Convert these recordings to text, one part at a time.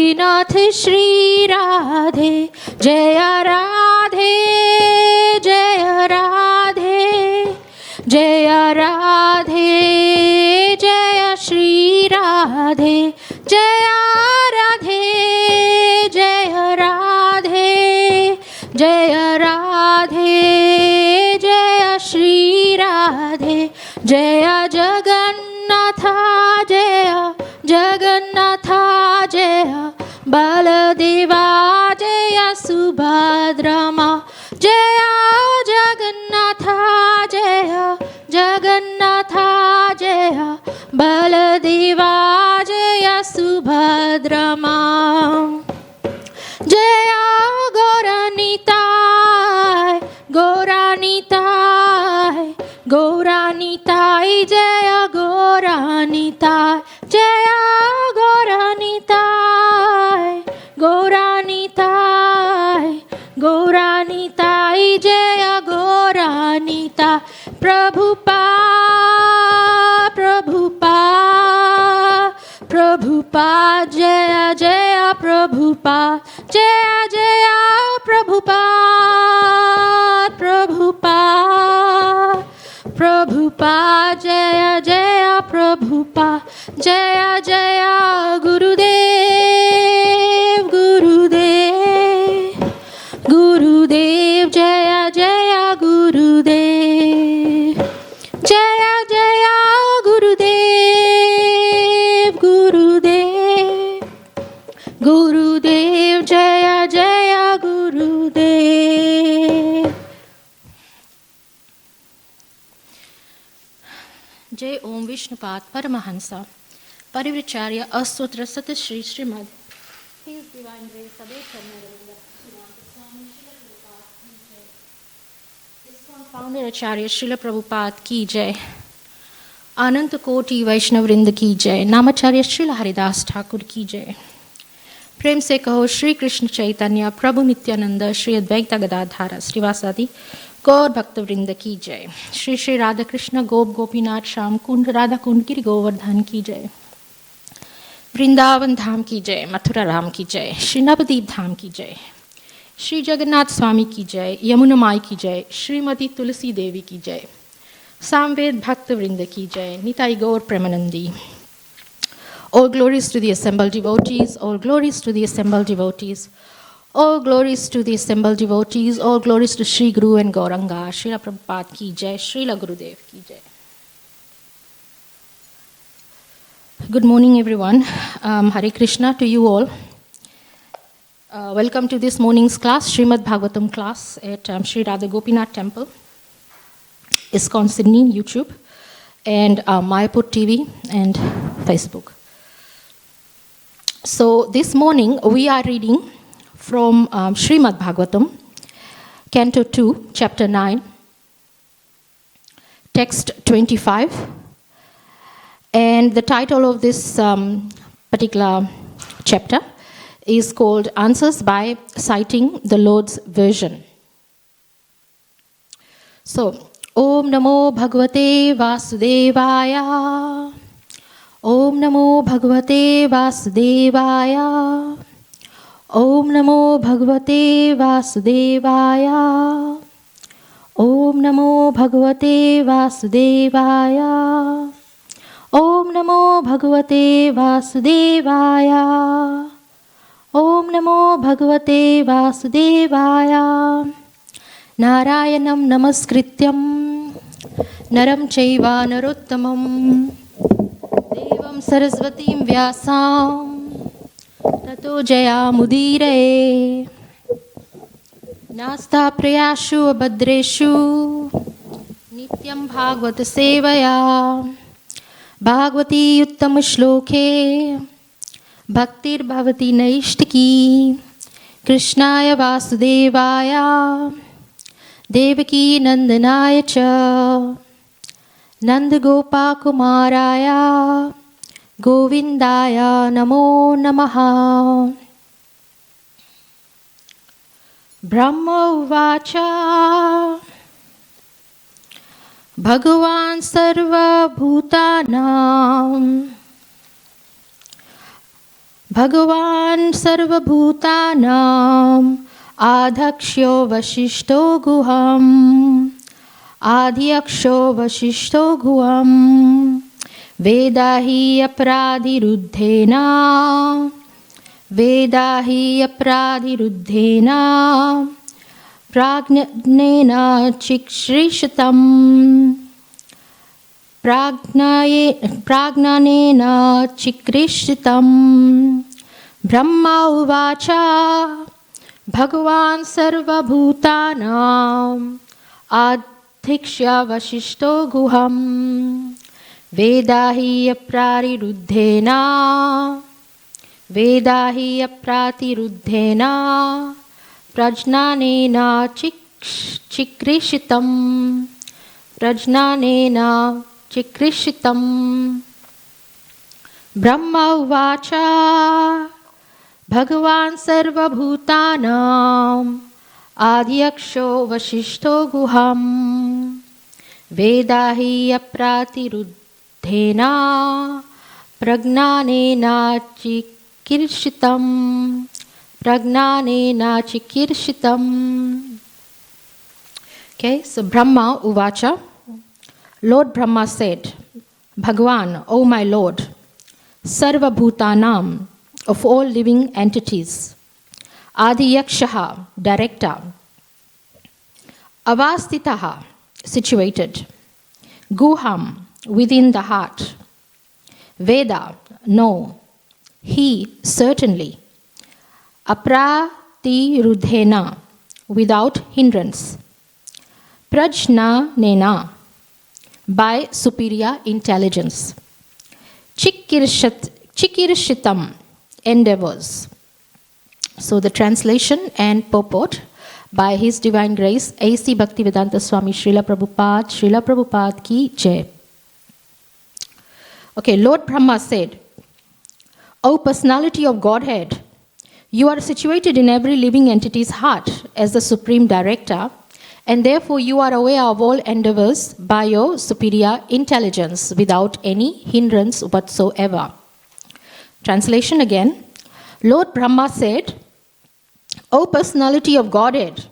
गोपीनाथ श्री राधे जय राधे जय राधे जय राधे जय श्री राधे जय राधे जय राधे जय राधे जय श्री राधे जय जगन्नाथ जय जगन्नाथ जय बलदेवा जय सुभद्रमा जय जगन्नाथ जय जगन्नाथ जय बलदेवा जय सुभद्रमा जय गौरानिताय गौरानिताय गौरानिताय जय गौरानिताय जय गौरानिताय गौरानिताय गौरानिताय जय गौरानिता प्रभुपा प्रभुपा प्रभुपा जय जय प्रभुपा जय जय प्रभुपा प्रभुपा प्रभुपा जय जय प्रभुपा जय जय गुरुदेव गुरुदेव गुरुदेव जय जय गुरुदेव जय जय गुरुदेव गुरुदेव गुरुदेव जय जय गुरुदेव जय ओम विष्णुपाद परमहंसा परिव्राचार्य अस्तोत्र सत Shri Shrimad His Divine Grace Abhay Charnaravindam Founder Acharya Srila Prabhupada की जय अनंत कोटि वैष्णव वृंद की जय नामाचार्य श्रील हरिदास ठाकुर की जय प्रेम से कहो श्री कृष्ण चैतन्य प्रभु नित्यानंद श्री अद्वैत गदाधर श्रीवासादि गौर भक्त वृंद की जय श्री श्री राधा कृष्ण गोप गोपीनाथ श्याम कुंड राधा कुंड गिरि गोवर्धन की जय वृंदावन धाम की जय मथुरा राम की जय श्री नवदीप धाम की जय श्री जगन्नाथ स्वामी की जय यमुना माई की जय श्रीमती तुलसी देवी की जय सामवेद भक्त वृंद की जय निताई गौर Premanandi All glories to the assembled devotees, all glories to the assembled devotees, all glories to the assembled devotees, all glories to Sri Guru and Gauranga, Srila Prabhupada ki jai, Srila Gurudev ki jai. Good morning everyone, Hare Krishna to you all. Welcome to this morning's class, Srimad Bhagavatam class at Sri Radha Gopinath Temple, ISKCON Sydney, YouTube, and Mayapur TV and Facebook. So this morning we are reading from Srimad Bhagavatam, Canto 2, Chapter 9, Text 25, and the title of this particular chapter is called Answers by Citing the Lord's Version. So, Om Namo Bhagavate Vasudevaya. Om Namo Bhagavate Vasudevaya. Om Namo Bhagavate Vasudevaya. Om Namo Bhagavate Vasudevaya. Om Namo Bhagavate Vasudevaya. Om Namo Bhagavate Vasudevaya. Narayanam Namaskrityam Naram Chaiva Narottamam Devam Saraswatim Vyasam Tato Jayamudire Nasta Prayashu Abhadreshu Nityam Bhagavata Sevaya Bhagavati Uttama Shloke Bhaktir Bhavati Naishtaki Krishnaya Vasudevaya Devaki Nandanaya Cha Nandagopa Kumaraya Govindaya Namo Namaha Brahma Uvacha Bhagavan Sarva Bhutanam Bhagavan sarvabhutanam adhaksyo vasishto guham adhyaksho vasishto guham vedahi apradhiruddhena pragnena chikshrishatam pragnanena chikrishitam Brahma uvacha Bhagavan sarvabhutanam adhikshya vasishto guham vedahi apratiruddhena prajnanena chikrishitam Brahma uvacha Bhagavan sarvabhutanam adhyaksho vasishto guham vedahi apratiruddhena pragnanena chikirshitam. Okay, so Brahma uvacha. Lord Brahma said, Bhagavan, O my Lord, Sarva Bhutanam, of all living entities, Adiyakshaha, director, Avastitaha, situated, Guham, within the heart, Veda, no, he, certainly, Apratiruddhena, without hindrance, Prajnanena, by superior intelligence. Chikirshitam, endeavors. So the translation and purport by His Divine Grace, A.C. Bhaktivedanta Swami Srila Prabhupada ki jai. Okay, Lord Brahma said, O personality of Godhead, you are situated in every living entity's heart as the supreme director, and therefore you are aware of all endeavors by your superior intelligence without any hindrance whatsoever. Translation again. Lord Brahma said, O personality of Godhead,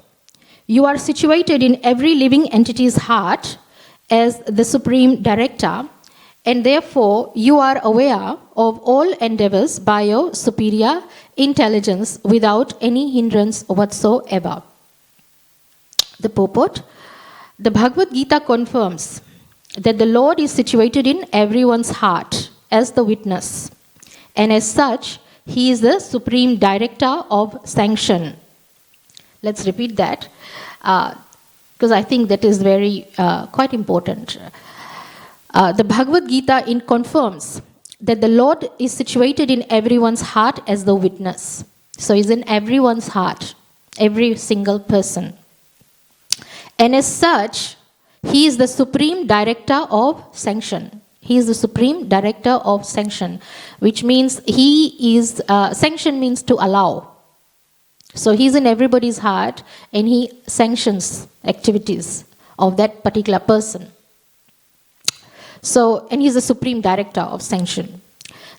you are situated in every living entity's heart as the supreme director, and therefore you are aware of all endeavors by your superior intelligence without any hindrance whatsoever. The purport. The Bhagavad Gita confirms that the Lord is situated in everyone's heart as the witness, and as such, He is the supreme director of sanction. Let's repeat that, because I think that is very quite important. The Bhagavad Gita confirms that the Lord is situated in everyone's heart as the witness. So He's in everyone's heart, every single person. And as such, He is the supreme director of sanction. He is the supreme director of sanction, which means He is, sanction means to allow. So He's in everybody's heart and He sanctions activities of that particular person. So, and He's the supreme director of sanction.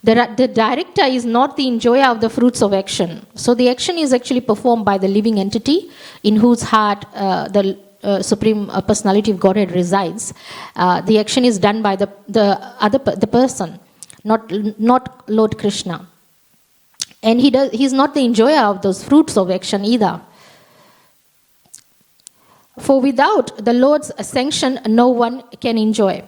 The director is not the enjoyer of the fruits of action. So the action is actually performed by the living entity in whose heart the Supreme Personality of Godhead resides. The action is done by the person, not Lord Krishna. And he's not the enjoyer of those fruits of action either. For without the Lord's sanction, no one can enjoy.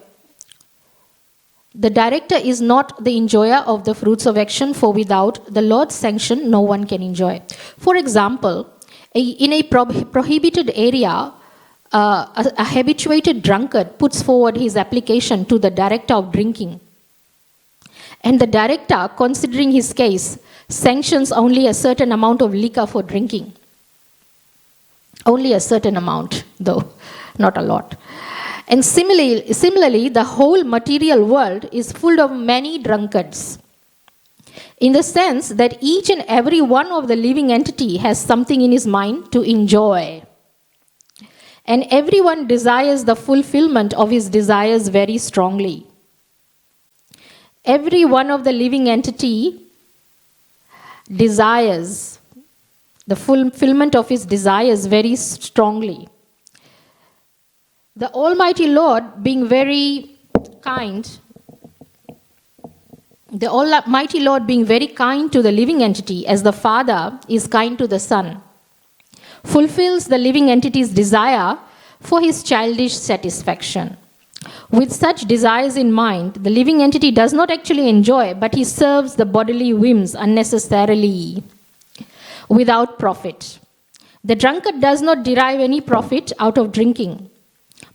The director is not the enjoyer of the fruits of action, for without the Lord's sanction, no one can enjoy. For example, in a prohibited area, a habituated drunkard puts forward his application to the director of drinking. And the director, considering his case, sanctions only a certain amount of liquor for drinking. Only a certain amount, though, not a lot. And similarly, the whole material world is full of many drunkards, in the sense that each and every one of the living entity has something in his mind to enjoy. And everyone desires the fulfillment of his desires very strongly. Every one of the living entity desires, the fulfillment of his desires very strongly. The Almighty Lord being very kind, the Almighty Lord being very kind to the living entity as the Father is kind to the Son, fulfills the living entity's desire for his childish satisfaction. With such desires in mind, the living entity does not actually enjoy, but he serves the bodily whims unnecessarily, without profit. The drunkard does not derive any profit out of drinking,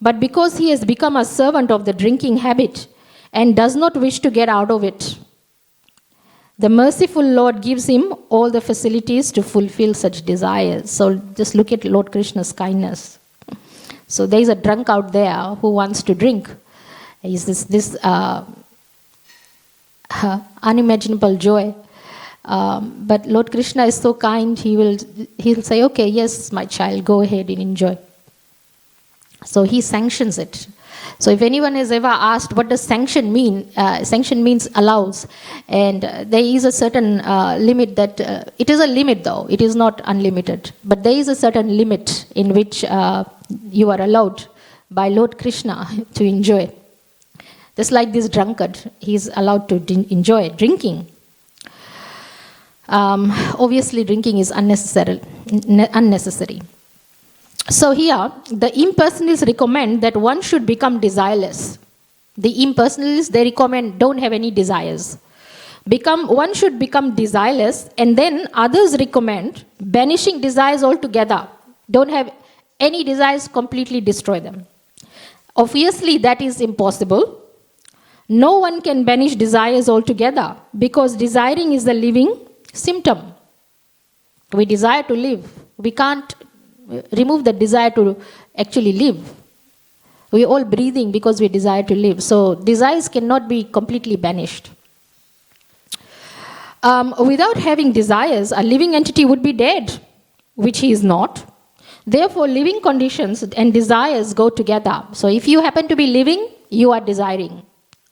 but because he has become a servant of the drinking habit and does not wish to get out of it, the merciful Lord gives him all the facilities to fulfill such desires. So just look at Lord Krishna's kindness. So there is a drunk out there who wants to drink. Is this unimaginable joy. But Lord Krishna is so kind, he'll say, okay, yes, my child, go ahead and enjoy. So he sanctions it. So if anyone has ever asked what does sanction mean, sanction means allows. And there is a certain limit that, it is a limit though, it is not unlimited. But there is a certain limit in which you are allowed by Lord Krishna to enjoy. Just like this drunkard, he is allowed to enjoy drinking. Obviously drinking is unnecessary. So here, the impersonalists recommend that one should become desireless. The impersonalists, they recommend don't have any desires. One should become desireless, and then others recommend banishing desires altogether. Don't have any desires, completely destroy them. Obviously, that is impossible. No one can banish desires altogether because desiring is the living symptom. We desire to live. We can't remove the desire to actually live. We're all breathing because we desire to live. So desires cannot be completely banished. Without having desires, a living entity would be dead, which he is not. Therefore, living conditions and desires go together. So if you happen to be living, you are desiring.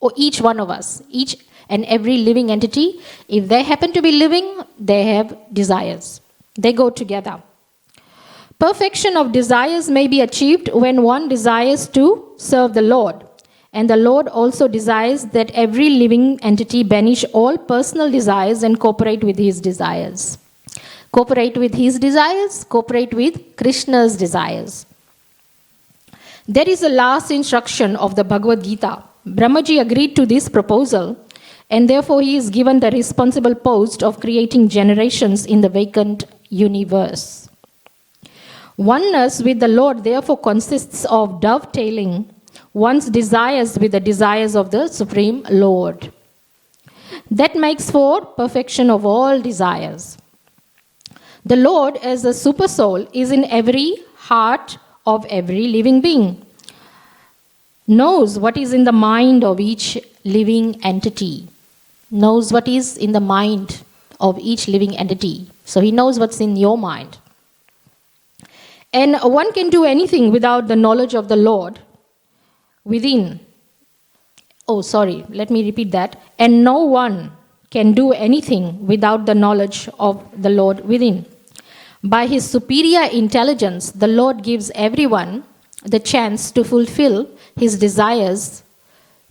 Or each one of us, each and every living entity, if they happen to be living, they have desires. They go together. Perfection of desires may be achieved when one desires to serve the Lord. And the Lord also desires that every living entity banish all personal desires and cooperate with his desires. Cooperate with his desires, cooperate with Krishna's desires. There is a last instruction of the Bhagavad Gita. Brahmaji agreed to this proposal, and therefore he is given the responsible post of creating generations in the vacant universe. Oneness with the Lord therefore consists of dovetailing one's desires with the desires of the Supreme Lord. That makes for perfection of all desires. The Lord, as the super soul, is in every heart of every living being, knows what is in the mind of each living entity, knows what is in the mind of each living entity. So he knows what's in your mind. And one can do anything without the knowledge of the Lord within. Let me repeat that. And no one can do anything without the knowledge of the Lord within. By his superior intelligence, the Lord gives everyone the chance to fulfill his desires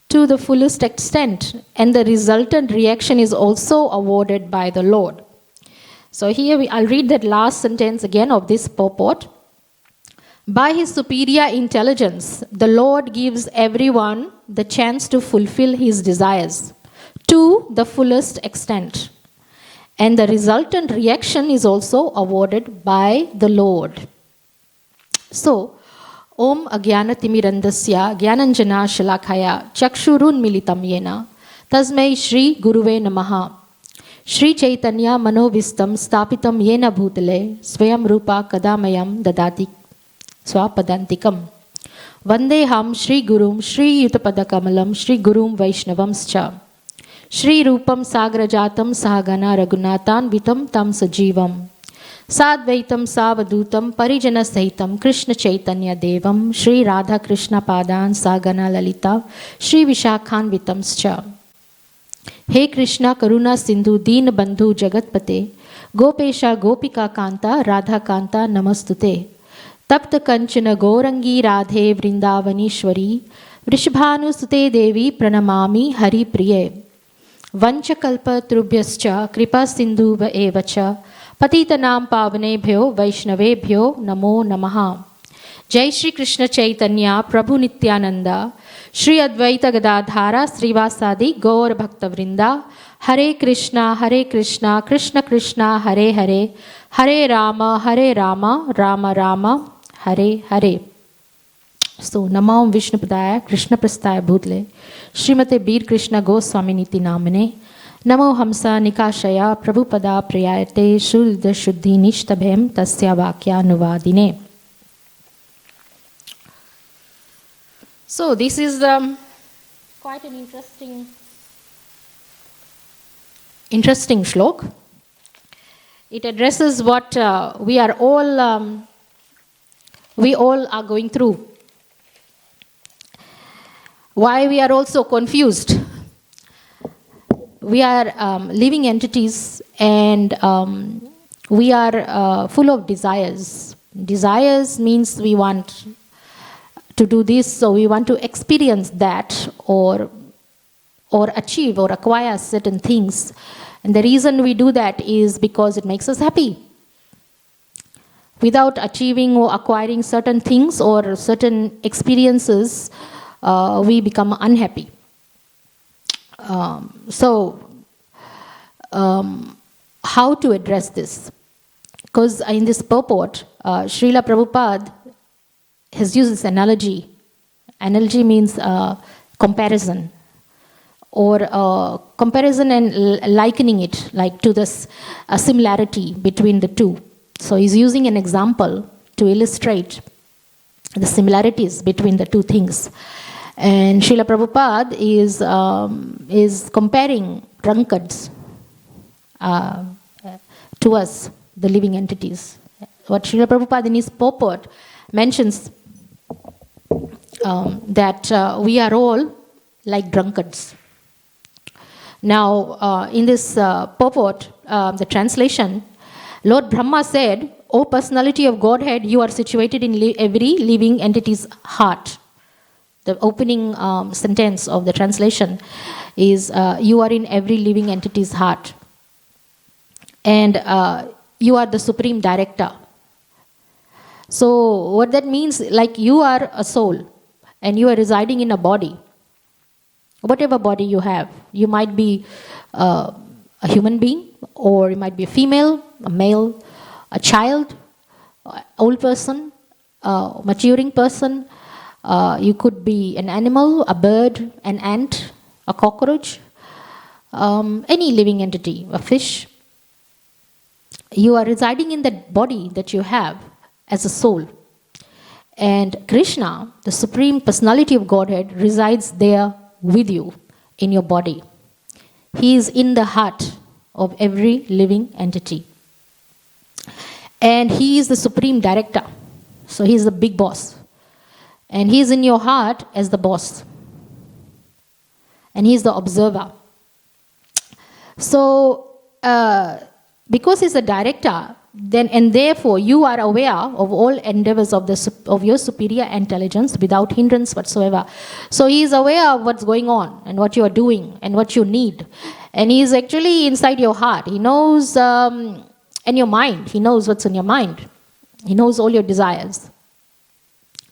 to the fullest extent, and the resultant reaction is also awarded by the Lord. So here I'll read that last sentence again of this purport. By his superior intelligence, the Lord gives everyone the chance to fulfill his desires to the fullest extent. And the resultant reaction is also awarded by the Lord. So, Om Agyana Timirandasya Gyananjana Shalakaya Chakshurun Militam Yena Tasmai Shri Guruve Namaha Shri Chaitanya Manovistam Stapitam Yena Bhutale Swayam Rupa Kadamayam Dadati Swapadantikam Vandeham Shri Gurum Shri Yutapadakamalam Shri Gurum Vaishnavamscha Shri Rupam Sagrajatam Sahagana Raghunatan Vitam Tam Sajivam Sadvaitam Savadutam Parijana Sahitam Krishna Chaitanya Devam Shri Radha Krishna Padan Sagana Lalita Shri Vishakhan Vitamscha. हे कृष्णा करुणा सिंधु दीन बंधु जगतपते गोपेशा गोपिका कांता राधा कांता नमस्तुते तप्त कंचन गौरंगी राधे वृंदावनीश्वरी वृषभानुसुते देवी प्रणमामि हरिप्रिये वंशकल्पतरुभ्यश्च कृपा सिंधुव एव च पतितनां पावनेभ्यो वैष्णवेभ्यो नमो नमः। जय श्री कृष्ण चैतन्य प्रभु नित्यानंद श्री अद्वैत गदाधारा श्रीवासादि गौर भक्तवृंदा हरे कृष्णा कृष्ण कृष्ण हरे हरे हरे राम राम राम हरे हरे। सो नमो विष्णुपदाय कृष्ण प्रस्थाय भूतले श्रीमते बीर कृष्ण गोस्वामी नीति नामने नमो हंसा निकाशया प्रभुपदा प्रियायते शुद्ध शुद्धि निष्टभेम तस्या वाक्यानुवादिने। So this is quite an interesting shlok. It addresses what we all are going through. Why we are also confused. We are living entities, and we are full of desires. Desires means we want to do this, so we want to experience that or achieve or acquire certain things. And the reason we do that is because it makes us happy. Without achieving or acquiring certain things or certain experiences, we become unhappy. How to address this? Because in this purport, Srila Prabhupada has used this analogy. Analogy means comparison, or comparison and likening it like to this similarity between the two. So he's using an example to illustrate the similarities between the two things. And Srila Prabhupada is comparing drunkards to us, the living entities. What Srila Prabhupada in his purport mentions that we are all like drunkards. Now, in this purport, the translation, Lord Brahma said, "O personality of Godhead, you are situated in every living entity's heart." The opening sentence of the translation is, you are in every living entity's heart. And you are the supreme director. So what that means, like you are a soul and you are residing in a body. Whatever body you have, you might be a human being, or you might be a female, a male, a child, old person, a maturing person. You could be an animal, a bird, an ant, a cockroach, any living entity, a fish. You are residing in that body that you have as a soul. And Krishna, the Supreme Personality of Godhead, resides there with you in your body. He is in the heart of every living entity. And he is the Supreme Director. So he is the big boss. And he is in your heart as the boss. And he is the observer. So, because he's a director, then and therefore you are aware of all endeavors of your superior intelligence without hindrance whatsoever. So he is aware of what's going on and what you are doing and what you need. And he is actually inside your heart. He knows, and your mind. He knows what's in your mind. He knows all your desires.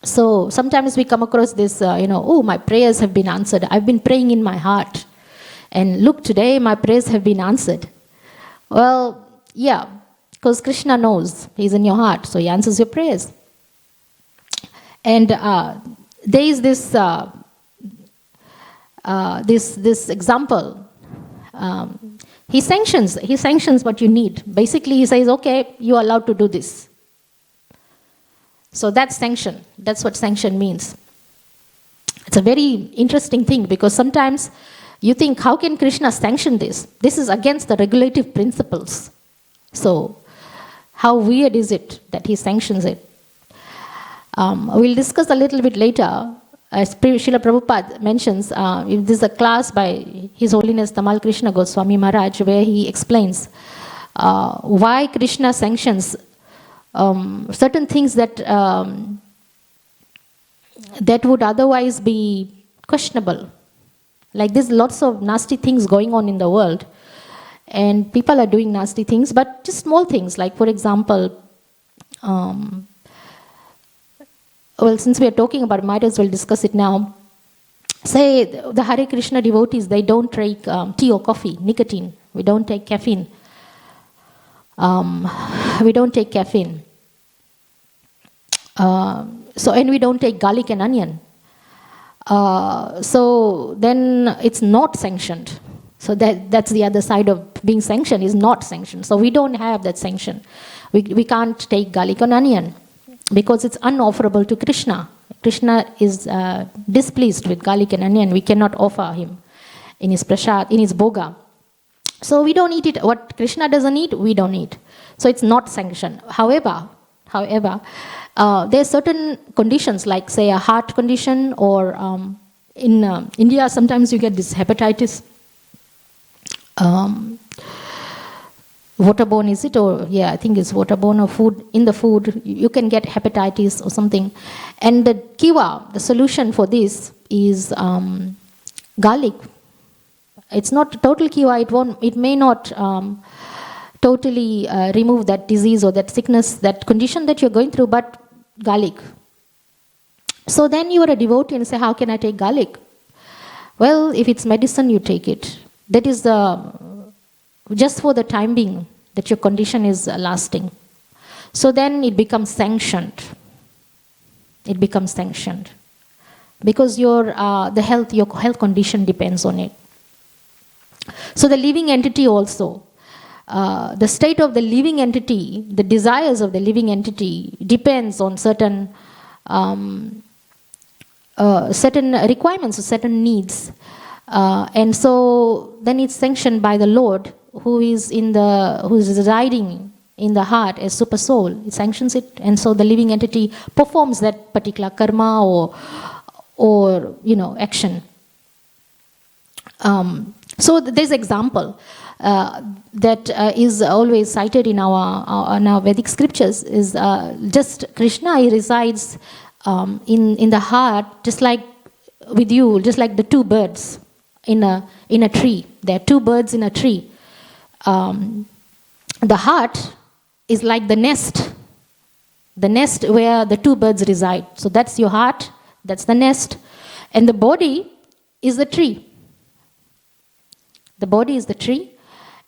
So sometimes we come across this, oh, my prayers have been answered. I've been praying in my heart. And look, today my prayers have been answered. Well, yeah, because Krishna knows. He's in your heart, so he answers your prayers. And there is this example. He sanctions what you need. Basically, he says, okay, you are allowed to do this. So that's sanction. That's what sanction means. It's a very interesting thing, because sometimes you think, how can Krishna sanction this? This is against the regulative principles. So how weird is it that he sanctions it? We'll discuss a little bit later Srila Prabhupada mentions, this is a class by His Holiness Tamal Krishna Goswami Maharaj, where he explains why Krishna sanctions certain things that that would otherwise be questionable. Like there's lots of nasty things going on in the world, and people are doing nasty things, but just small things. Like, for example, well, since we are talking about it, might as well discuss it now. Say the Hare Krishna devotees, they don't take tea or coffee, nicotine. We don't take caffeine. We don't take caffeine. And we don't take garlic and onion. So then it's not sanctioned. So that's the other side of being sanctioned, is not sanctioned. So we don't have that sanction. We can't take garlic and onion because it's unofferable to Krishna. Krishna is displeased with garlic and onion. We cannot offer him in his prasad, in his bhoga. So we don't eat it. What Krishna doesn't eat, we don't eat. So it's not sanctioned. However, there are certain conditions, like say a heart condition, or in India sometimes you get this hepatitis. Waterborne, is it? Or yeah, I think it's waterborne, or food, in the food you can get hepatitis or something. And the kiva, the solution for this is garlic. It's not total kiva. It may not totally remove that disease or that sickness, that condition that you're going through, but garlic. So then you are a devotee and say, how can I take garlic? Well, if it's medicine, you take it. That is just for the time being that your condition is lasting. So then it becomes sanctioned. It becomes sanctioned because your health condition depends on it. So the living entity also, the state of the living entity, the desires of the living entity depends on certain requirements or certain needs. And so then it's sanctioned by the Lord, who is residing in the heart as super soul. It sanctions it, and so the living entity performs that particular karma or action. So there's example that is always cited in our Vedic scriptures is just Krishna. He resides in the heart, just like with you, just like the two birds in a tree. There are two birds in a tree. The heart is like the nest where the two birds reside. So that's your heart, that's the nest, and the body is the tree. The body is the tree,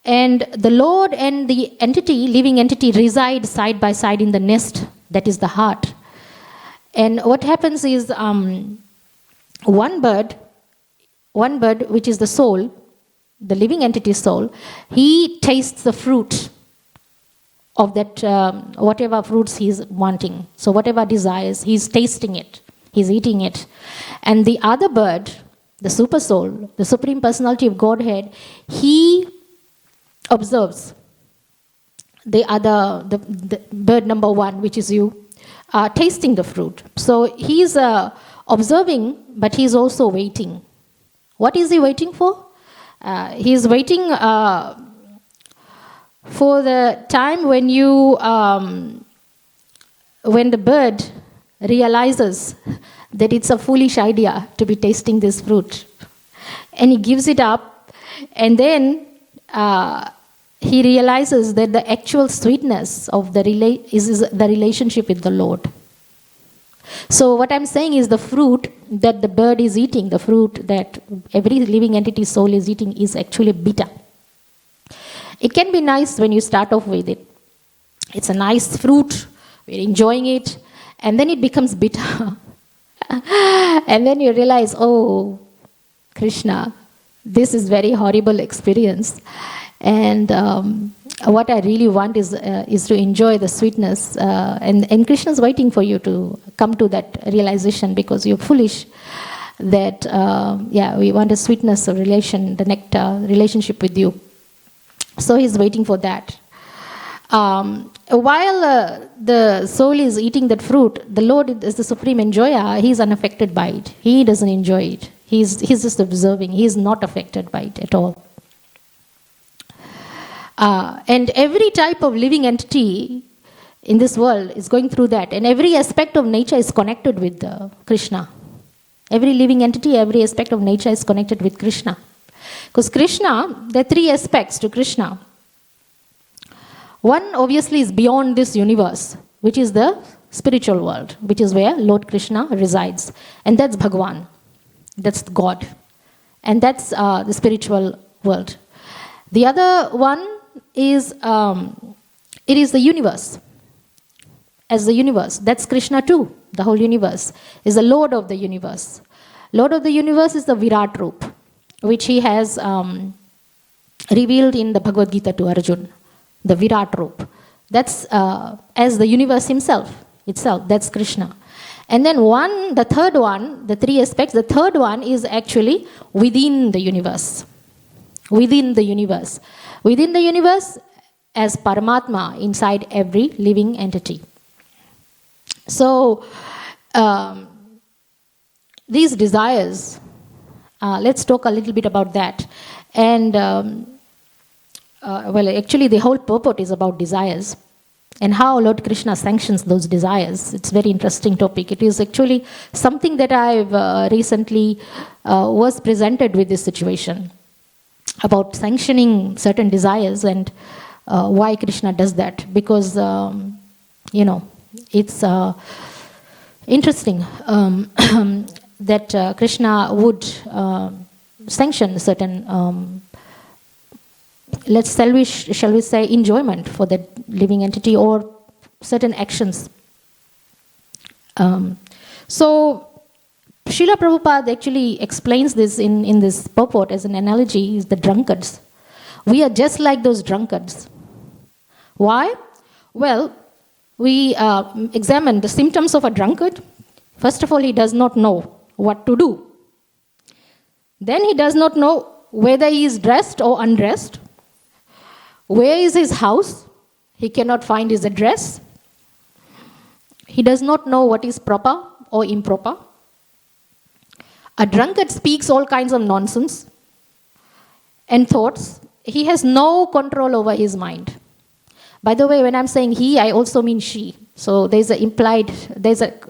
and the Lord and the entity, living entity, reside side by side in the nest, that is the heart. And what happens is one bird, which is the soul, the living entity soul, he tastes the fruit of that, whatever fruits he's wanting. So whatever desires, he's tasting it, he's eating it. And the other bird, the super soul, the Supreme Personality of Godhead, he observes the bird number one, which is you, tasting the fruit. So he's observing, but he's also waiting. What is he waiting for? He's waiting for the time when when the bird realizes that it's a foolish idea to be tasting this fruit, and he gives it up, and then he realizes that the actual sweetness of is the relationship with the Lord. So what I'm saying is the fruit that the bird is eating, the fruit that every living entity soul is eating, is actually bitter. It can be nice when you start off with it. It's a nice fruit, we're enjoying it, and then it becomes bitter. And then you realize, oh, Krishna, this is very horrible experience. And what I really want is to enjoy the sweetness. And Krishna's waiting for you to come to that realization, because you're foolish that, we want a sweetness of relation, the nectar, relationship with you. So he's waiting for that. While the soul is eating that fruit, the Lord is the supreme enjoyer. He is unaffected by it. He doesn't enjoy it. He's just observing. He is not affected by it at all. And every type of living entity in this world is going through that. And every aspect of nature is connected with Krishna. Every living entity, every aspect of nature is connected with Krishna. Because Krishna, there are three aspects to Krishna. One obviously is beyond this universe, which is the spiritual world, which is where Lord Krishna resides. And that's Bhagwan. That's God. And that's the spiritual world. The other one is, it is the universe. As the universe. That's Krishna too. The whole universe is the Lord of the universe. Lord of the universe is the Virat Roop, which he has revealed in the Bhagavad Gita to Arjuna. The Virat Roop. That's as the universe itself. That's Krishna. And then the third one, the three aspects, the third one is actually within the universe. Within the universe. Within the universe as Paramatma inside every living entity. So, these desires, let's talk a little bit about that. And, actually the whole purport is about desires and how Lord Krishna sanctions those desires. It's a very interesting topic. It is actually something that I've recently was presented with this situation about sanctioning certain desires and why Krishna does that. Because, it's interesting that Krishna would sanction certain, shall we say, enjoyment for that living entity or certain actions. So, Srila Prabhupada actually explains this in this purport as an analogy, is the drunkards. We are just like those drunkards. Why? Well, we examine the symptoms of a drunkard. First of all, he does not know what to do. Then he does not know whether he is dressed or undressed. Where is his house? He cannot find his address. He does not know what is proper or improper. A drunkard speaks all kinds of nonsense and thoughts. He has no control over his mind. By the way, when I'm saying he, I also mean she. So there's an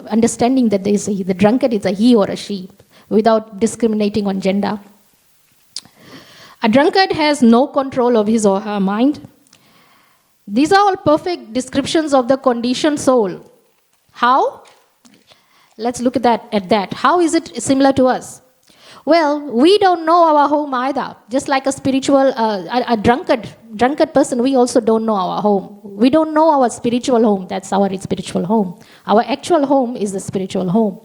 understanding that the drunkard is a he or a she, without discriminating on gender. A drunkard has no control of his or her mind. These are all perfect descriptions of the conditioned soul. How? Let's look at that. How is it similar to us? Well, we don't know our home either. Just like a spiritual, a drunkard person, we also don't know our home. We don't know our spiritual home. That's our spiritual home. Our actual home is the spiritual home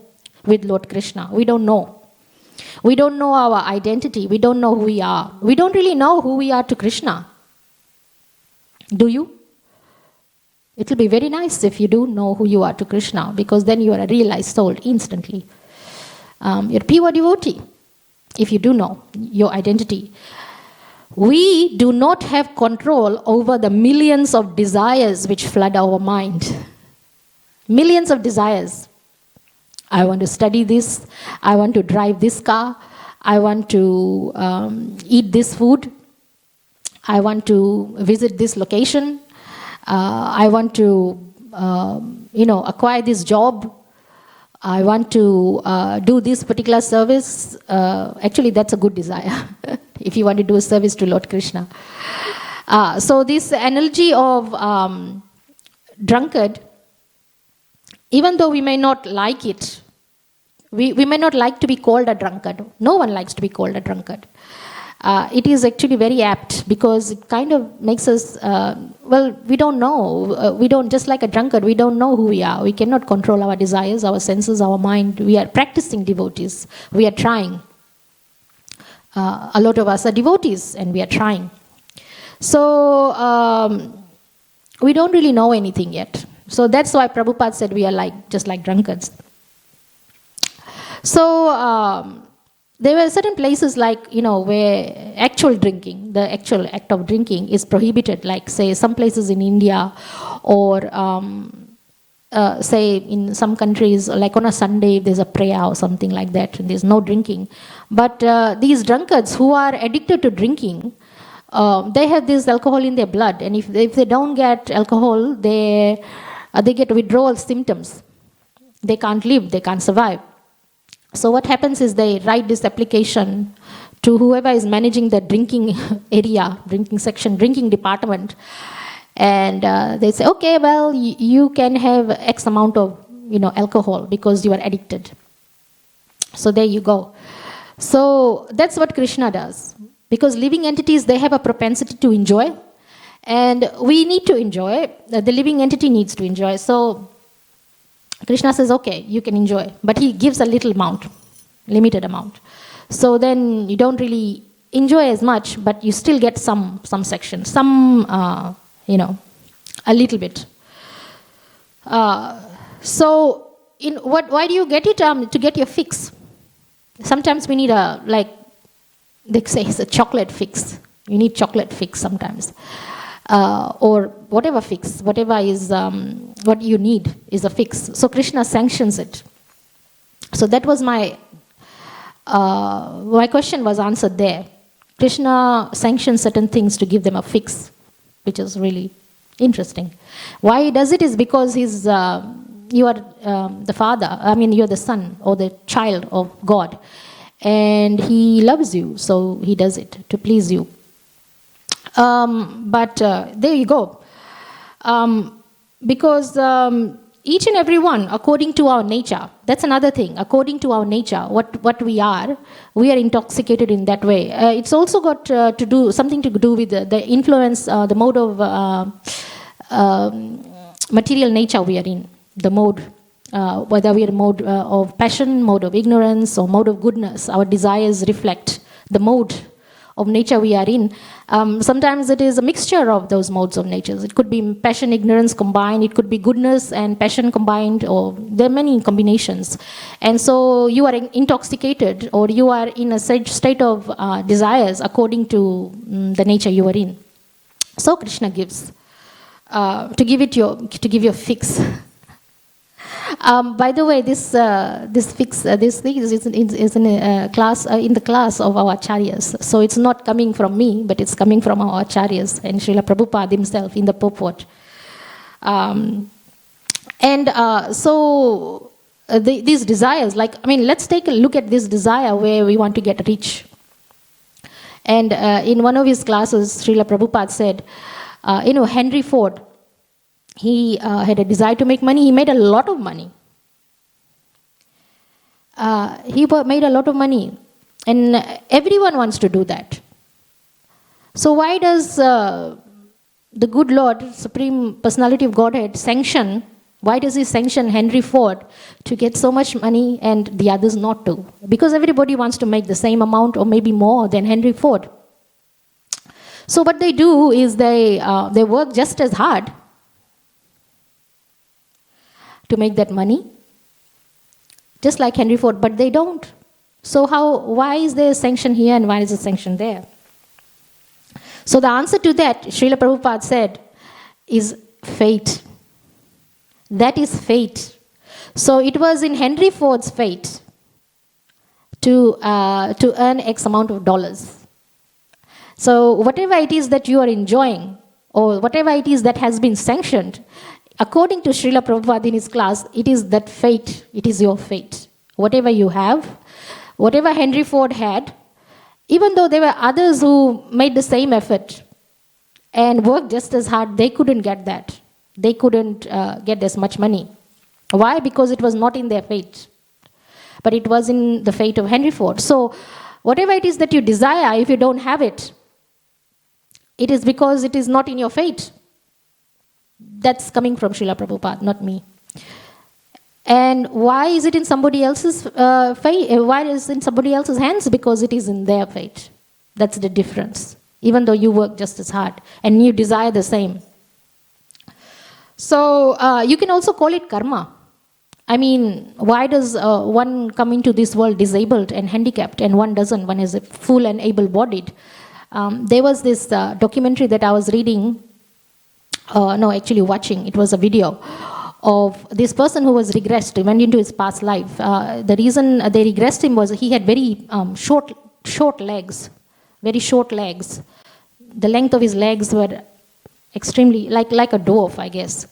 with Lord Krishna. We don't know. We don't know our identity. We don't know who we are. We don't really know who we are to Krishna. Do you? It will be very nice if you do know who you are to Krishna, because then you are a realized soul instantly. You're a pure devotee if you do know your identity. We do not have control over the millions of desires which flood our mind. Millions of desires. I want to study this. I want to drive this car. I want to eat this food. I want to visit this location. I want to, acquire this job. I want to do this particular service. Actually, that's a good desire if you want to do a service to Lord Krishna. So this analogy of drunkard, even though we may not like it, we may not like to be called a drunkard. No one likes to be called a drunkard. It is actually very apt because it kind of makes us, we don't know. Just like a drunkard, we don't know who we are. We cannot control our desires, our senses, our mind. We are practicing devotees. We are trying. A lot of us are devotees and we are trying. So, we don't really know anything yet. So that's why Prabhupada said we are just like drunkards. So, there were certain places like, where actual drinking, the actual act of drinking is prohibited, like say some places in India, or say in some countries, like on a Sunday, there's a prayer or something like that, and there's no drinking. But these drunkards who are addicted to drinking, they have this alcohol in their blood, and if they don't get alcohol, they get withdrawal symptoms. They can't live, they can't survive. So what happens is they write this application to whoever is managing the drinking area, drinking section, drinking department, and they say, okay, well, you can have X amount of alcohol because you are addicted. So there you go. So that's what Krishna does. Because living entities, they have a propensity to enjoy, and we need to enjoy. The living entity needs to enjoy. So Krishna says, okay, you can enjoy, but he gives a little amount, limited amount. So then you don't really enjoy as much, but you still get some section, a little bit. So why do you get it? To get your fix. Sometimes we need they say it's a chocolate fix. You need chocolate fix sometimes. Or whatever fix, whatever is what you need is a fix. So Krishna sanctions it. So that was my question was answered there. Krishna sanctions certain things to give them a fix, which is really interesting. Why he does it is because you are the father. You're the son or the child of God, and he loves you, so he does it to please you. But there you go. Because each and every one, according to our nature, that's another thing. According to our nature, what we are intoxicated in that way. It's also got something to do with the influence, the mode of material nature we are in. The mode, whether we are mode of passion, mode of ignorance, or mode of goodness. Our desires reflect the mode of nature we are in. Sometimes it is a mixture of those modes of nature. It could be passion, ignorance combined. It could be goodness and passion combined, or there are many combinations. And so you are intoxicated, or you are in a state of desires according to the nature you are in. So Krishna gives to give you a fix. By the way, this thing is in a class in the class of our acharyas. So it's not coming from me, but it's coming from our acharyas and Srila Prabhupada himself in the purport. These desires, let's take a look at this desire where we want to get rich. And in one of his classes, Srila Prabhupada said, Henry Ford, he had a desire to make money. He made a lot of money. He made a lot of money. And everyone wants to do that. So why does the good Lord, Supreme Personality of Godhead, why does he sanction Henry Ford to get so much money and the others not to? Because everybody wants to make the same amount or maybe more than Henry Ford. So what they do is they work just as hard to make that money, just like Henry Ford, but they don't. So why is there a sanction here and why is a sanction there? So the answer to that, Srila Prabhupada said, is fate. That is fate. So it was in Henry Ford's fate to earn X amount of dollars. So whatever it is that you are enjoying, or whatever it is that has been sanctioned, according to Srila Prabhupada in his class, it is that fate. It is your fate. Whatever you have, whatever Henry Ford had, even though there were others who made the same effort and worked just as hard, they couldn't get that. They couldn't get as much money. Why? Because it was not in their fate, but it was in the fate of Henry Ford. So whatever it is that you desire, if you don't have it, it is because it is not in your fate. That's coming from Srila Prabhupada, not me. And why is it in somebody else's fate? Why is it in somebody else's hands? Because it is in their fate. That's the difference. Even though you work just as hard and you desire the same. So you can also call it karma. I mean, why does one come into this world disabled and handicapped and one doesn't? One is full and able-bodied. There was this documentary that I was reading, watching. It was a video of this person who was regressed, went into his past life. The reason they regressed him was he had very short legs, very short legs. The length of his legs were extremely, like a dwarf, I guess.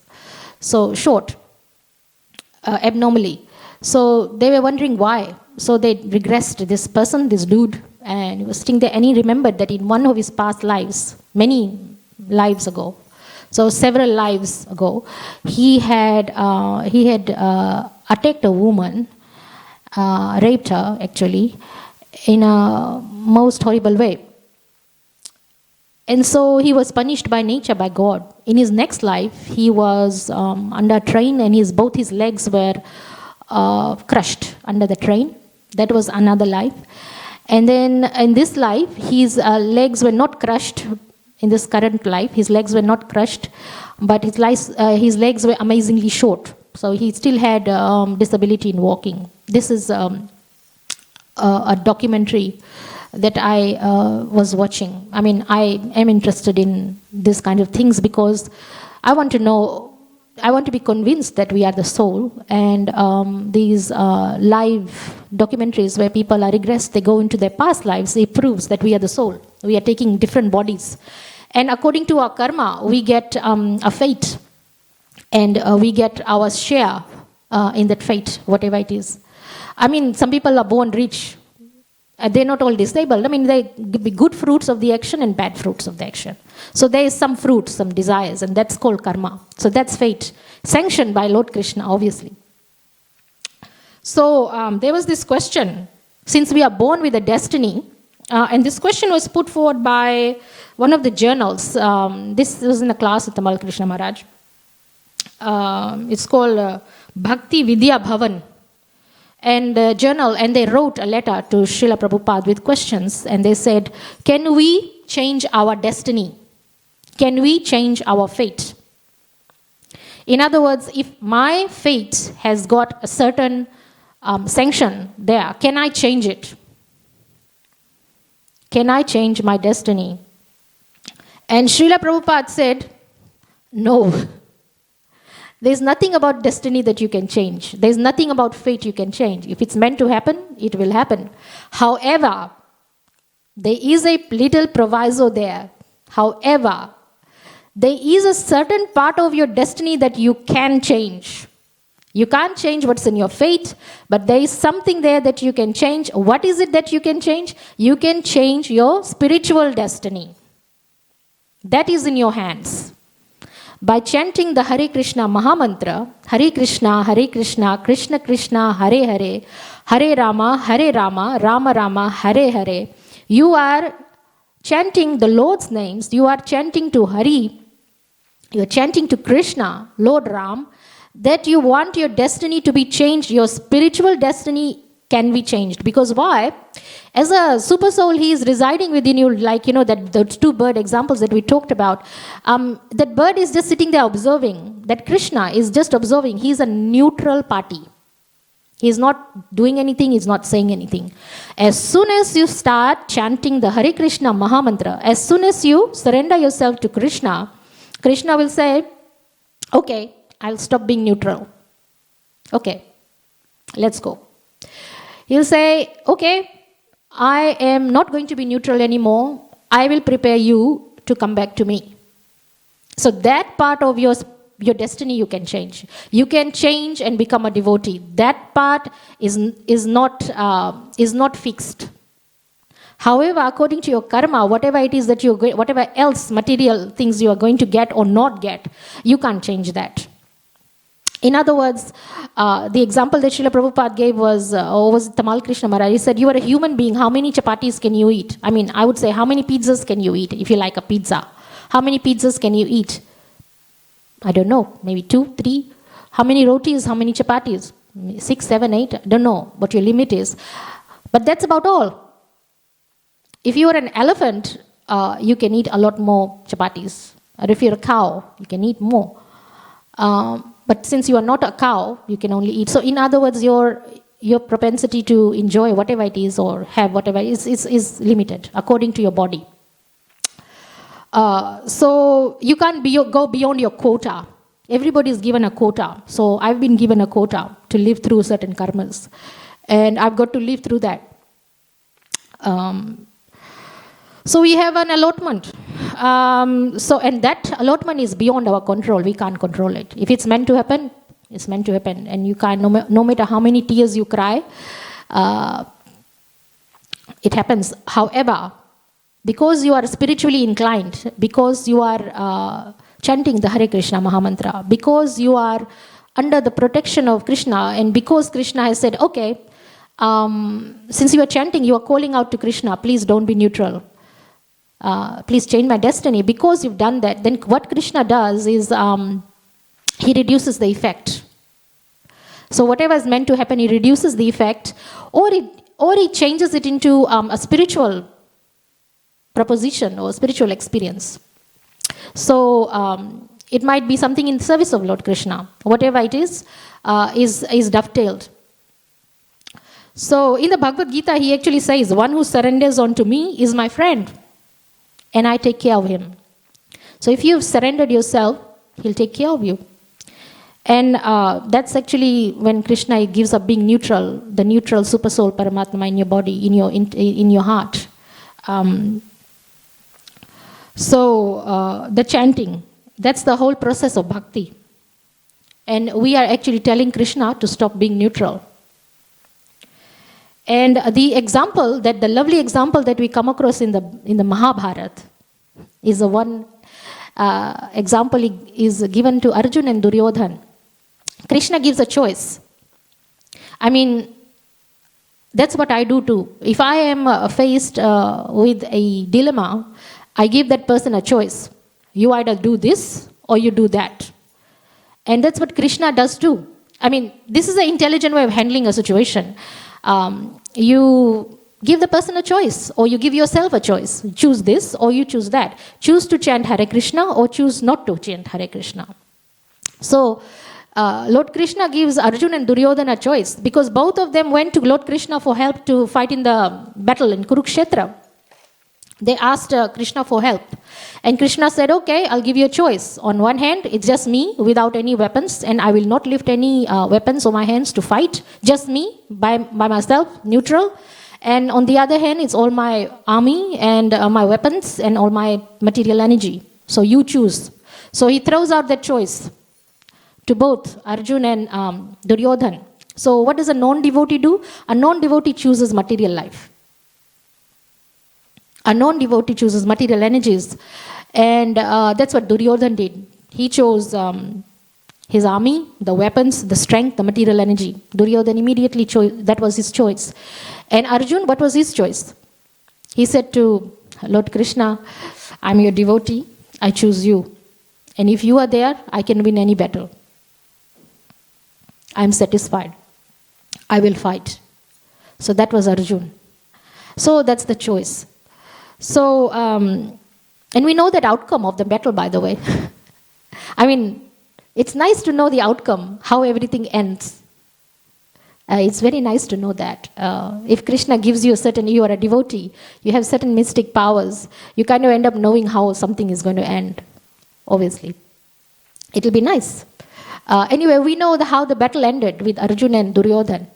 So short, abnormally. So they were wondering why. So they regressed this person, this dude, and he was sitting there, and he remembered that in one of his past lives, many lives ago, so several lives ago, he had attacked a woman, raped her actually, in a most horrible way. And so he was punished by nature, by God. In his next life, he was under a train, and both his legs were crushed under the train. That was another life. And then in this life, his legs were not crushed. In this current life, his legs were not crushed, but his legs were amazingly short. So he still had disability in walking. This is a documentary that I was watching. I mean, I am interested in this kind of things because I want to be convinced that we are the soul. And these live documentaries where people are regressed, they go into their past lives, it proves that we are the soul. We are taking different bodies. And according to our karma, we get a fate. And we get our share in that fate, whatever it is. I mean, some people are born rich. They're not all disabled. I mean, they be good fruits of the action and bad fruits of the action. So there is some fruit, some desires, and that's called karma. So that's fate, sanctioned by Lord Krishna, obviously. So there was this question, since we are born with a destiny, and this question was put forward by one of the journals. This was in a class with Tamal Krishna Maharaj. It's called Bhakti Vidya Bhavan. And the journal, and they wrote a letter to Srila Prabhupada with questions, and they said, can we change our destiny? Can we change our fate? In other words, if my fate has got a certain sanction there, can I change it? Can I change my destiny? And Srila Prabhupada said, no. There's nothing about destiny that you can change. There's nothing about fate you can change. If it's meant to happen, it will happen. However, there is a little proviso there. However, there is a certain part of your destiny that you can change. You can't change what's in your fate, but there is something there that you can change. What is it that you can change? You can change your spiritual destiny. That is in your hands. By chanting the Hare Krishna Mahamantra, Hare Krishna, Krishna Krishna, Hare Hare, Hare Rama, Rama Rama, Hare Hare, you are chanting the Lord's names, you are chanting to Hari, you are chanting to Krishna, Lord Ram, that you want your destiny to be changed, your spiritual destiny can be changed. Because why? As a super soul, he is residing within you, like, that the two bird examples that we talked about. That bird is just sitting there observing. That Krishna is just observing. He is a neutral party. He is not doing anything, he is not saying anything. As soon as you start chanting the Hare Krishna Mahamantra, as soon as you surrender yourself to Krishna, Krishna will say, okay, I'll stop being neutral. Okay, let's go. He'll say, okay, I am not going to be neutral anymore. I will prepare you to come back to me. So that part of your destiny you can change. You can change and become a devotee. That part is not fixed. However, according to your karma, whatever it is that whatever else material things you are going to get or not get, you can't change that. In other words, the example that Srila Prabhupada gave was Tamal Krishna Maharaj. He said, you are a human being, how many chapatis can you eat? I mean, I would say, how many pizzas can you eat if you like a pizza? How many pizzas can you eat? I don't know, maybe 2, 3. How many rotis, how many chapatis? 6, 7, 8, I don't know what your limit is. But that's about all. If you are an elephant, you can eat a lot more chapatis. Or if you're a cow, you can eat more. But since you are not a cow, you can only eat. So in other words, your propensity to enjoy whatever it is or have whatever is limited according to your body. So you can't go beyond your quota. Everybody is given a quota. So I've been given a quota to live through certain karmas. And I've got to live through that. So we have an allotment. And that allotment is beyond our control. We can't control it. If it's meant to happen, it's meant to happen. And you can't, no matter how many tears you cry, it happens. However, because you are spiritually inclined, because you are chanting the Hare Krishna Mahamantra, because you are under the protection of Krishna, and because Krishna has said, okay, since you are chanting, you are calling out to Krishna, please don't be neutral. Please change my destiny. Because you've done that, then what Krishna does is he reduces the effect. So whatever is meant to happen, he reduces the effect, or he changes it into a spiritual proposition or spiritual experience. So it might be something in service of Lord Krishna. Whatever it is dovetailed. So in the Bhagavad Gita, he actually says, one who surrenders unto me is my friend, and I take care of him. So if you've surrendered yourself, he'll take care of you. And that's actually when Krishna gives up being neutral, the neutral super soul Paramatma in your body, in your heart. So the chanting, that's the whole process of bhakti. And we are actually telling Krishna to stop being neutral. And the lovely example that we come across in the Mahabharata is the one example is given to Arjuna and Duryodhana. Krishna gives a choice. I mean, that's what I do too. If I am faced with a dilemma, I give that person a choice. You either do this or you do that. And that's what Krishna does too. I mean, this is an intelligent way of handling a situation. You give the person a choice, or you give yourself a choice. Choose this or you choose that. Choose to chant Hare Krishna or choose not to chant Hare Krishna. So, Lord Krishna gives Arjuna and Duryodhana a choice, because both of them went to Lord Krishna for help to fight in the battle in Kurukshetra. They asked Krishna for help. And Krishna said, okay, I'll give you a choice. On one hand, it's just me without any weapons, and I will not lift any weapons on my hands to fight. Just me, by myself, neutral. And on the other hand, it's all my army and my weapons and all my material energy. So you choose. So he throws out that choice to both Arjuna and Duryodhana. So what does a non-devotee do? A non-devotee chooses material life. A non-devotee chooses material energies. And that's what Duryodhana did. He chose his army, the weapons, the strength, the material energy. Duryodhana immediately chose, that was his choice. And Arjuna, what was his choice? He said to Lord Krishna, I'm your devotee, I choose you. And if you are there, I can win any battle. I'm satisfied. I will fight. So that was Arjuna. So that's the choice. So, and we know that outcome of the battle, by the way. I mean, it's nice to know the outcome, how everything ends. It's very nice to know that. If Krishna gives you you are a devotee, you have certain mystic powers, you kind of end up knowing how something is going to end, obviously. It'll be nice. Anyway, we know how the battle ended with Arjuna and Duryodhana.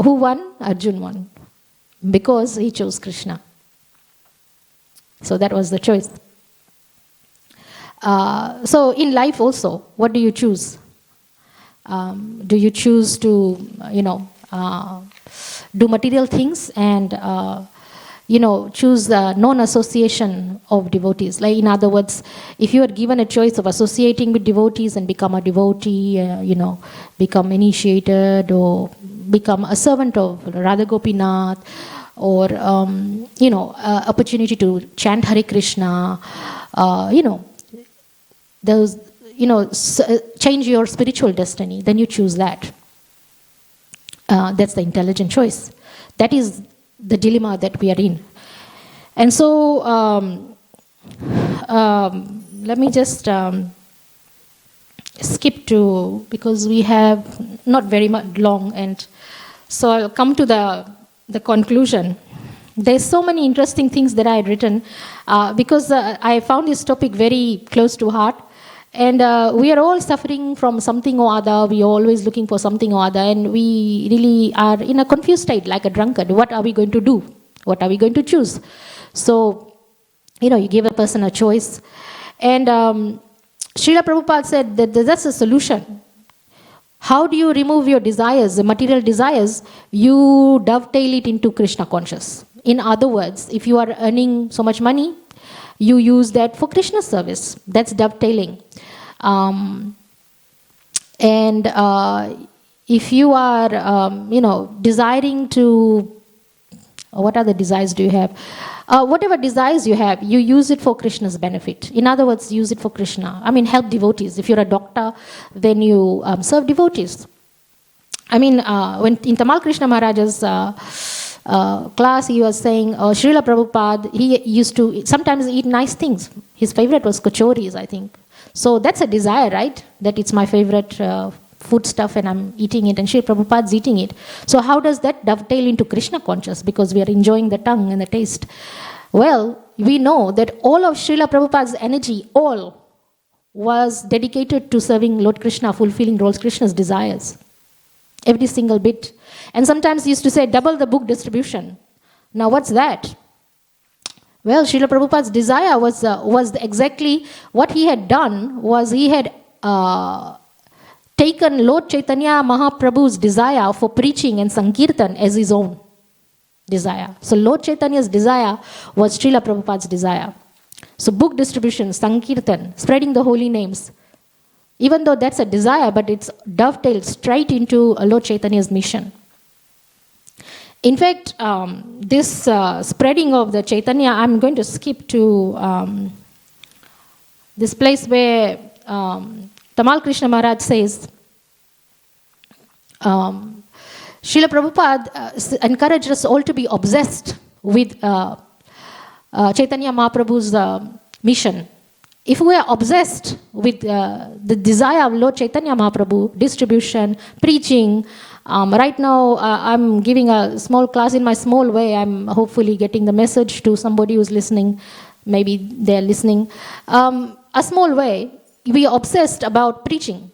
Who won? Arjuna won. Because he chose Krishna. So that was the choice. So in life also, what do you choose? Do you choose to, do material things and, choose the non-association of devotees? Like, in other words, if you are given a choice of associating with devotees and become a devotee, become initiated or become a servant of Radha Gopinath, or, opportunity to chant Hare Krishna, those, change your spiritual destiny, then you choose that. That's the intelligent choice. That is the dilemma that we are in. And so, let me just skip to, because we have not very much long, and so I'll come to the conclusion. There's so many interesting things that I had written because I found this topic very close to heart. And we are all suffering from something or other. We are always looking for something or other. And we really are in a confused state, like a drunkard. What are we going to do? What are we going to choose? So, you give a person a choice. And Srila Prabhupada said that that's a solution. How do you remove your desires, the material desires? You dovetail it into Krishna conscious. In other words, if you are earning so much money, you use that for Krishna service. That's dovetailing. If you are, desiring to, what other desires do you have? Whatever desires you have, you use it for Krishna's benefit. In other words, use it for Krishna. Help devotees. If you're a doctor, then you serve devotees. When in Tamal Krishna Maharaj's class, he was saying, Srila Prabhupada, he used to sometimes eat nice things. His favorite was kachoris, I think. So that's a desire, right? That it's my favorite food stuff and I'm eating it, and Srila Prabhupada's eating it. So how does that dovetail into Krishna conscious? Because we are enjoying the tongue and the taste. Well, we know that all of Srila Prabhupada's energy, all, was dedicated to serving Lord Krishna, fulfilling Lord Krishna's desires. Every single bit. And sometimes he used to say, double the book distribution. Now what's that? Well, Srila Prabhupada's desire was exactly what he had done, was he had taken Lord Chaitanya Mahaprabhu's desire for preaching and Sankirtan as his own desire. So Lord Chaitanya's desire was Srila Prabhupada's desire. So book distribution, Sankirtan, spreading the holy names. Even though that's a desire, but it's dovetailed straight into Lord Chaitanya's mission. In fact, this spreading of the Chaitanya, I'm going to skip to this place where Tamal Krishna Maharaj says, Srila Prabhupada encouraged us all to be obsessed with Chaitanya Mahaprabhu's mission. If we are obsessed with the desire of Lord Chaitanya Mahaprabhu, distribution, preaching, right now I'm giving a small class in my small way. I'm hopefully getting the message to somebody who's listening. Maybe they're listening. A small way, we are obsessed about preaching.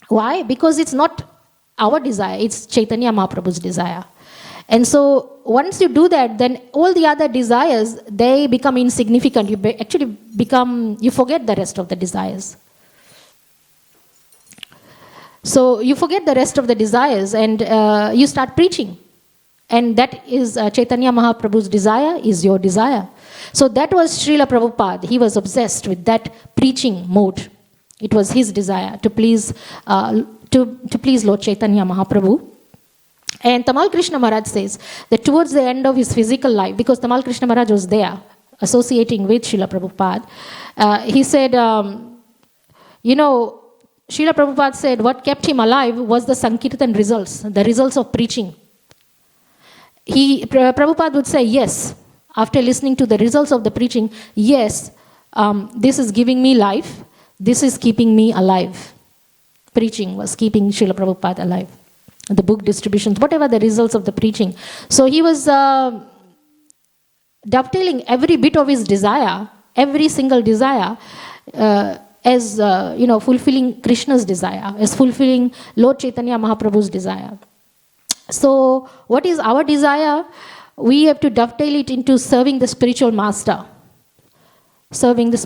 Why? Because it's not our desire, it's Chaitanya Mahaprabhu's desire. And so once you do that, then all the other desires, they become insignificant. You forget the rest of the desires. So you forget the rest of the desires and you start preaching. And that is Chaitanya Mahaprabhu's desire, is your desire. So that was Srila Prabhupada. He was obsessed with that preaching mode. It was his desire to please Lord Chaitanya Mahaprabhu. And Tamal Krishna Maharaj says that towards the end of his physical life, because Tamal Krishna Maharaj was there associating with Srila Prabhupada, he said, Srila Prabhupada said what kept him alive was the Sankirtan results, the results of preaching. Prabhupada would say, yes, after listening to the results of the preaching, yes, this is giving me life, this is keeping me alive. Preaching was keeping Srila Prabhupada alive. The book distributions, whatever the results of the preaching. So he was dovetailing every bit of his desire, every single desire, as fulfilling Krishna's desire, as fulfilling Lord Chaitanya Mahaprabhu's desire. So what is our desire? We have to dovetail it into serving the spiritual master, serving the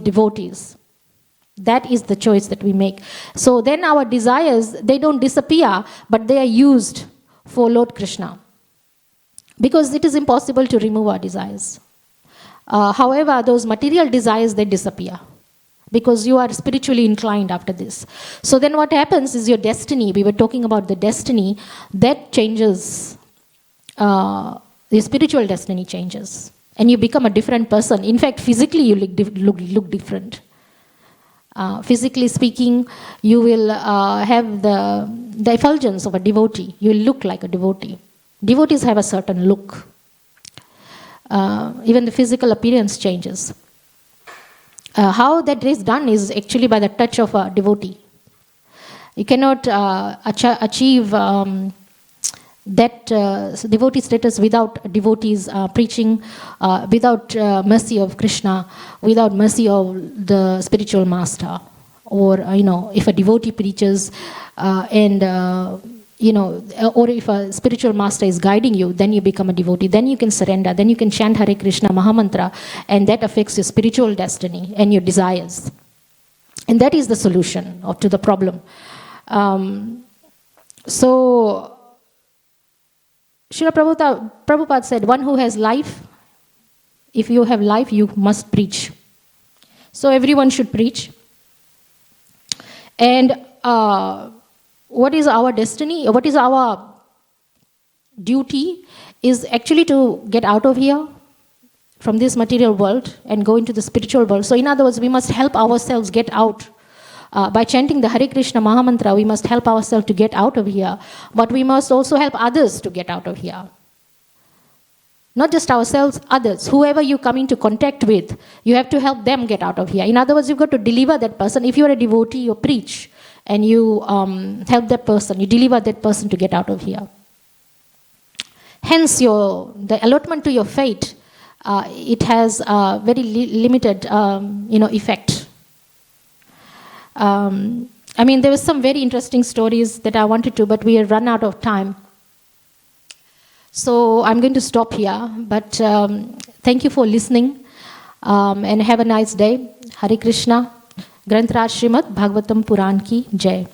devotees. That is the choice that we make. So then our desires, they don't disappear, but they are used for Lord Krishna. Because it is impossible to remove our desires. However, those material desires, they disappear. Because you are spiritually inclined after this. So then what happens is your destiny, we were talking about the destiny, that changes. The spiritual destiny changes. And you become a different person. In fact, physically you look different. Physically speaking, you will have the effulgence of a devotee. You will look like a devotee. Devotees have a certain look. Even the physical appearance changes. how that is done is actually by the touch of a devotee. You cannot achieve that devotee status without devotees preaching, without mercy of Krishna, without mercy of the spiritual master. Or, if a devotee preaches or if a spiritual master is guiding you, then you become a devotee. Then you can surrender. Then you can chant Hare Krishna Mahamantra, and that affects your spiritual destiny and your desires. And that is the solution to the problem. So, Srila Prabhupada said, one who has life, if you have life, you must preach. So everyone should preach. And what is our destiny? What is our duty? Is actually to get out of here from this material world and go into the spiritual world. So in other words, we must help ourselves get out. By chanting the Hare Krishna Mahamantra, we must help ourselves to get out of here. But we must also help others to get out of here. Not just ourselves, others. Whoever you come into contact with, you have to help them get out of here. In other words, you've got to deliver that person. If you're a devotee, you preach and you help that person. You deliver that person to get out of here. Hence, the allotment to your fate, it has a very limited, effect. There were some very interesting stories that I wanted to, but we have run out of time. So I'm going to stop here, but thank you for listening, and have a nice day. Hare Krishna. Granth Raj Srimad Bhagavatam Puran ki Jai.